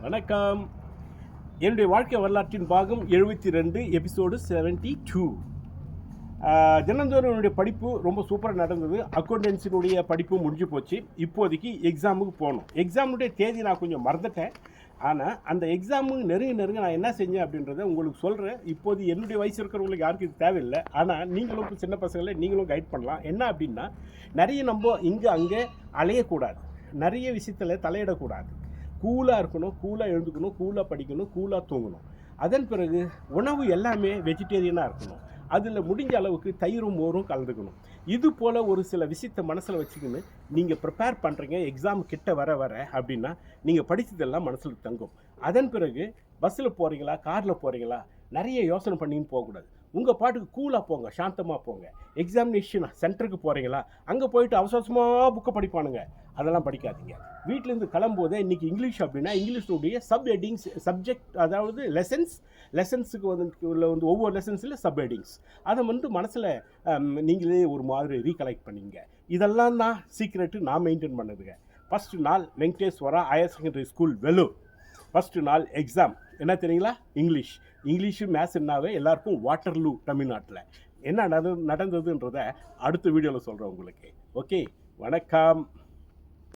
வணக்கம். என்னுடைய வாழ்க்கை வரலாற்றின் பாகம் 72 எபிசோடு 72. தினந்தோறும் என்னுடைய படிப்பு ரொம்ப சூப்பராக நடந்தது. அக்கௌண்டன்சினுடைய படிப்பு முடிஞ்சு போச்சு. இப்போதைக்கு எக்ஸாமுக்கு போகணும். எக்ஸாமுடைய தேதி நான் கொஞ்சம் மறந்துட்டேன். ஆனால் அந்த எக்ஸாமுக்கு நெருங்க நான் என்ன செஞ்சேன் அப்படின்றத உங்களுக்கு சொல்கிறேன். இப்போது என்னுடைய வயசு இருக்கிறவங்களுக்கு யாருக்கு இது தேவையில்லை. ஆனால் நீங்களும் சின்ன பசங்களை நீங்களும் கைட் பண்ணலாம். என்ன அப்படின்னா, நிறைய நம்ம இங்கே அங்கே அலையக்கூடாது, நிறைய விஷயத்தில் தலையிடக்கூடாது. கூலாக இருக்கணும், கூலாக எழுந்துக்கணும், கூலாக படிக்கணும், கூலாக தூங்கணும். அதன் பிறகு உணவு எல்லாமே வெஜிடேரியனாக இருக்கணும். அதில் முடிஞ்ச அளவுக்கு தயிரும் மோரும் கலந்துக்கணும். இது போல் ஒரு சில விஷயத்தை மனசில் வச்சுக்கின்னு நீங்கள் ப்ரிப்பேர் பண்ணுறீங்க. எக்ஸாம் கிட்ட வர அப்படின்னா நீங்கள் படித்ததெல்லாம் மனசில் தங்கும். அதன் பிறகு பஸ்ஸில் போகிறீங்களா, காரில் போகிறீங்களா, நிறைய யோசனை பண்ணின்னு போகக்கூடாது. உங்கள் பாட்டுக்கு கூலாக போங்க, சாந்தமாக போங்க. எக்ஸாமினேஷன் சென்டருக்கு போகிறீங்களா, அங்கே போயிட்டு அவசரமாக புக்கை படிப்பானுங்க, அதெல்லாம் படிக்காதீங்க. வீட்டிலேருந்து கிளம்போதே இன்றைக்கி இங்கிலீஷ் அப்படின்னா இங்கிலீஷுடைய சப் ஹெட்டிங்ஸ், சப்ஜெக்ட், அதாவது லெசன்ஸுக்கு வந்து ஒவ்வொரு லெசன்ஸில் சப் ஹெட்டிங்ஸ், அதை மனசில் நீங்களே ஒரு மாதிரி ரீகலெக்ட் பண்ணிங்க. இதெல்லாம் தான் சீக்ரெட்டு நான் மெயின்டைன் பண்ணதுங்க. ஃபஸ்ட்டு நாள் Venkateswara higher secondary school, Vellore. First நாள் எக்ஸாம் என்ன தெரியுங்களா? இங்கிலீஷு மேத்ஸ்னாவே எல்லாருக்கும் வாட்டர்லூ தமிழ்நாட்டில். என்ன நடந்ததுன்றதை அடுத்த வீடியோவில் சொல்கிறேன் உங்களுக்கு. ஓகே, வணக்கம்.